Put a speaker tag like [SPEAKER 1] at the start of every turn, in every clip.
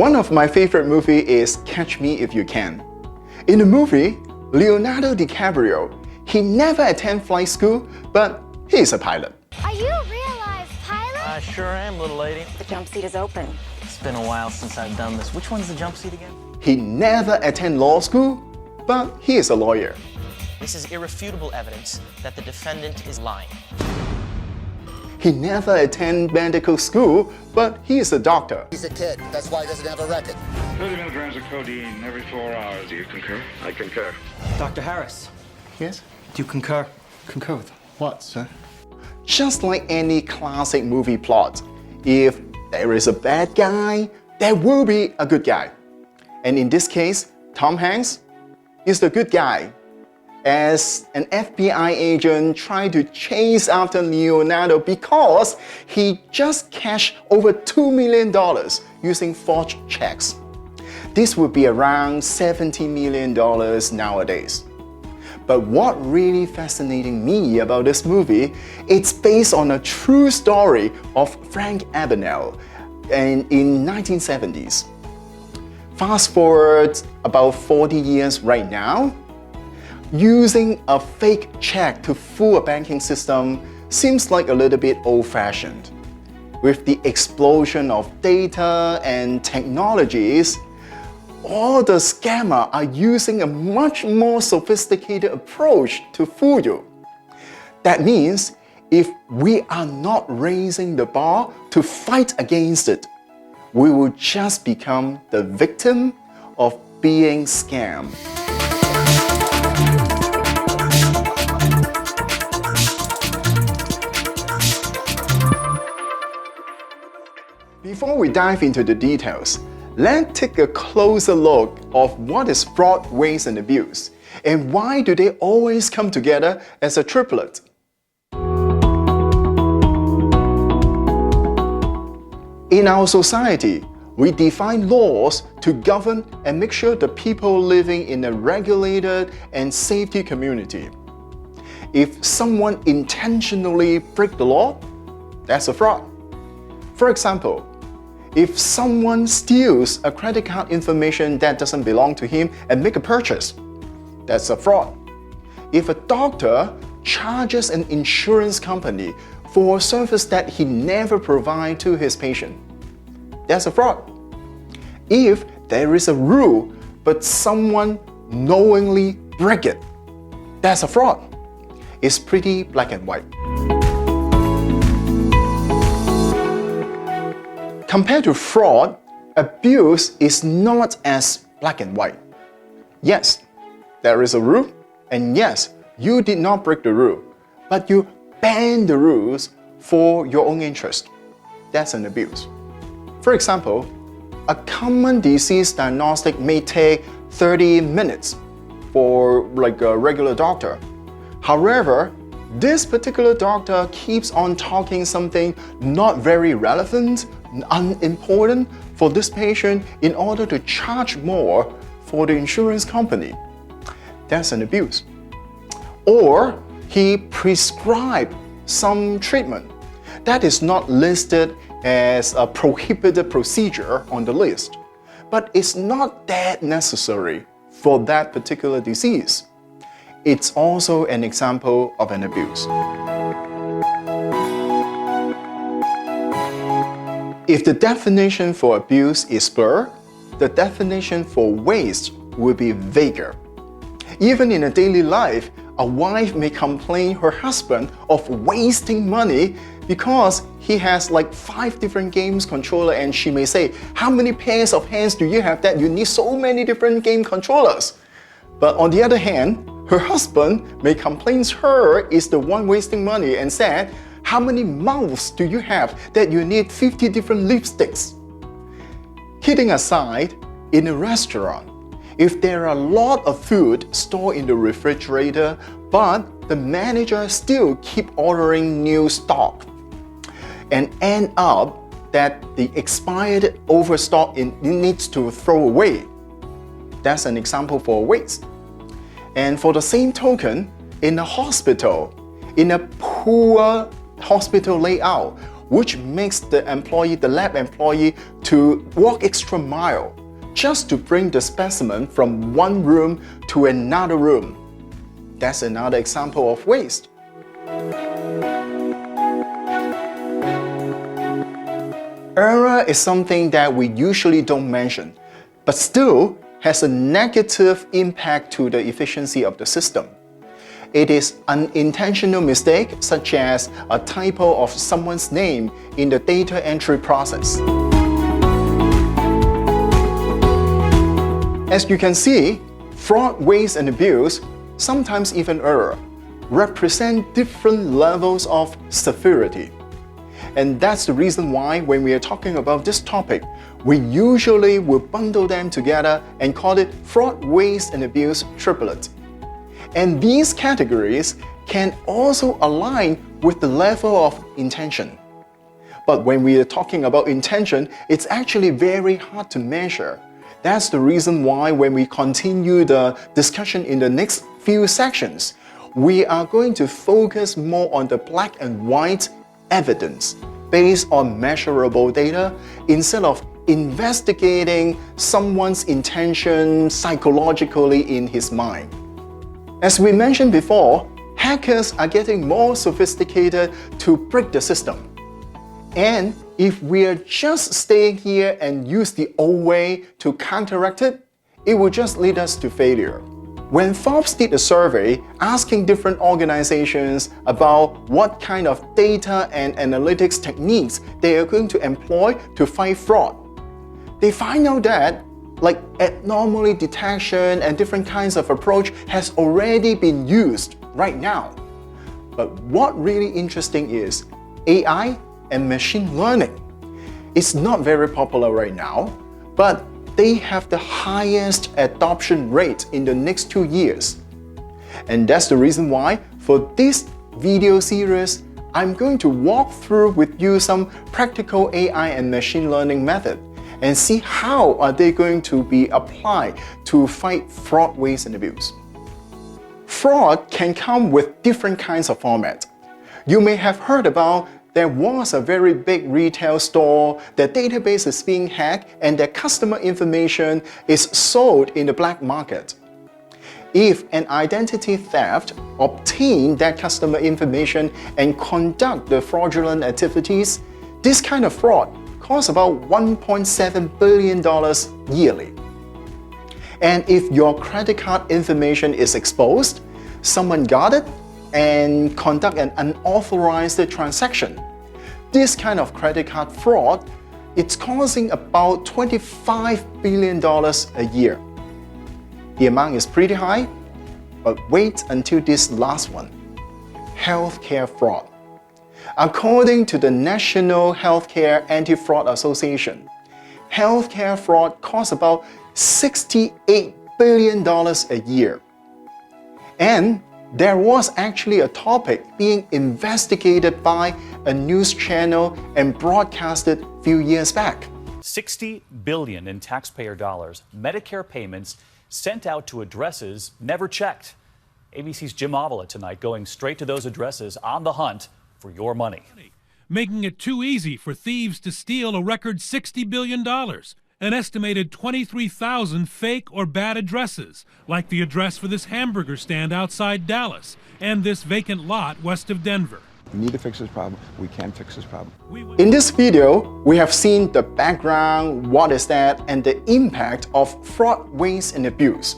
[SPEAKER 1] One of my favorite movies is Catch Me If You Can. In the movie, Leonardo DiCaprio, he never attended flight school, but he's a pilot.
[SPEAKER 2] Are you a real-life pilot?
[SPEAKER 3] I sure am, little lady.
[SPEAKER 2] The jump seat is open.
[SPEAKER 3] It's been a while since I've done this. Which one's the jump seat again?
[SPEAKER 1] He never attended law school, but he is a lawyer.
[SPEAKER 4] This is irrefutable evidence that the defendant is lying.
[SPEAKER 1] He never attended medical school, but he is a doctor.
[SPEAKER 5] He's a kid. That's why he doesn't have a record.
[SPEAKER 6] 30 milligrams of codeine every 4 hours. Do you concur?
[SPEAKER 7] I concur.
[SPEAKER 3] Dr. Harris,
[SPEAKER 1] Yes?
[SPEAKER 3] do you concur?
[SPEAKER 1] Concur with what, sir? Just like any classic movie plot, if there is a bad guy, there will be a good guy. And in this case, Tom Hanks is the good guy, as an FBI agent trying to chase after Leonardo because he just cashed over $2 million using forged checks. This would be around $70 million nowadays. But what really fascinating me about this movie, it's based on a true story of Frank Abagnale and in 1970s. Fast forward about 40 years right now, using a fake check to fool a banking system seems like a little bit old-fashioned. With the explosion of data and technologies, all the scammers are using a much more sophisticated approach to fool you. That means if we are not raising the bar to fight against it, we will just become the victim of being scammed. Before we dive into the details, let's take a closer look of what is fraud, waste, and abuse, and why do they always come together as a triplet. In our society, we define laws to govern and make sure the people living in a regulated and safety community. If someone intentionally breaks the law, that's a fraud. For example, if someone steals a credit card information that doesn't belong to him and make a purchase, that's a fraud. If a doctor charges an insurance company for a service that he never provided to his patient, that's a fraud. If there is a rule but someone knowingly breaks it, that's a fraud. It's pretty black and white. Compared to fraud, abuse is not as black and white. Yes, there is a rule, and yes, you did not break the rule, but you bend the rules for your own interest. That's an abuse. For example, a common disease diagnostic may take 30 minutes for a regular doctor. However, this particular doctor keeps on talking something not very relevant, unimportant for this patient in order to charge more for the insurance company. That's an abuse. Or he prescribed some treatment that is not listed as a prohibited procedure on the list, but it's not that necessary for that particular disease. It's also an example of an abuse. If the definition for abuse is blurred, the definition for waste will be vaguer. Even in a daily life, a wife may complain her husband of wasting money because he has like 5 different games controllers, and she may say, how many pairs of hands do you have that you need so many different game controllers? But on the other hand, her husband may complain her is the one wasting money and said, how many mouths do you have that you need 50 different lipsticks? Kidding aside, in a restaurant, if there are a lot of food stored in the refrigerator, but the manager still keep ordering new stock and end up that the expired overstock needs to throw away, that's an example for waste. And for the same token, in a hospital, in a poor hospital layout, which makes the lab employee, to walk extra mile just to bring the specimen from one room to another room. That's another example of waste. Error is something that we usually don't mention, but still has a negative impact to the efficiency of the system. It is unintentional mistake, such as a typo of someone's name in the data entry process. As you can see, fraud, waste, and abuse, sometimes even error, represent different levels of severity. And that's the reason why when we are talking about this topic, we usually will bundle them together and call it fraud, waste, and abuse triplet. And these categories can also align with the level of intention. But when we are talking about intention, it's actually very hard to measure. That's the reason why when we continue the discussion in the next few sections, we are going to focus more on the black and white evidence based on measurable data instead of investigating someone's intention psychologically in his mind. As we mentioned before, hackers are getting more sophisticated to break the system. And if we are just staying here and use the old way to counteract it, it will just lead us to failure. When Forbes did a survey asking different organizations about what kind of data and analytics techniques they are going to employ to fight fraud, they find out that abnormality detection and different kinds of approach has already been used right now. But what really interesting is AI and machine learning. It's not very popular right now, but they have the highest adoption rate in the next 2 years. And that's the reason why for this video series, I'm going to walk through with you some practical AI and machine learning method and see how are they going to be applied to fight fraud, waste, and abuse. Fraud can come with different kinds of format. You may have heard about there was a very big retail store, their database is being hacked and their customer information is sold in the black market. If an identity theft obtain that customer information and conduct the fraudulent activities, this kind of fraud costs about $1.7 billion yearly. And if your credit card information is exposed, someone got it and conduct an unauthorized transaction, this kind of credit card fraud, it's causing about $25 billion a year. The amount is pretty high, but wait until this last one, healthcare fraud. According to the National Healthcare Anti-Fraud Association, healthcare fraud costs about $68 billion a year. And there was actually a topic being investigated by a news channel and broadcasted a few years back.
[SPEAKER 7] $60 billion in taxpayer dollars, Medicare payments sent out to addresses never checked. ABC's Jim Avila tonight going straight to those addresses on the hunt for your money.
[SPEAKER 8] Making it too easy for thieves to steal a record $60 billion. An estimated 23,000 fake or bad addresses, like the address for this hamburger stand outside Dallas and this vacant lot west of Denver.
[SPEAKER 9] We need to fix this problem. We can fix this problem.
[SPEAKER 1] In this video, we have seen the background, what is that, and the impact of fraud, waste, and abuse.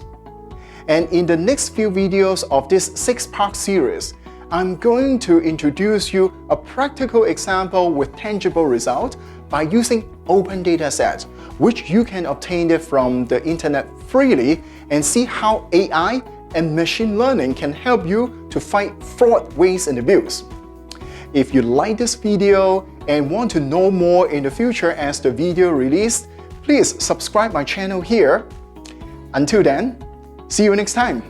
[SPEAKER 1] And in the next few videos of this 6-part series, I'm going to introduce you a practical example with tangible result by using open data sets, which you can obtain it from the internet freely and see how AI and machine learning can help you to fight fraud, waste, and abuse. If you like this video and want to know more in the future as the video released, please subscribe my channel here. Until then, see you next time.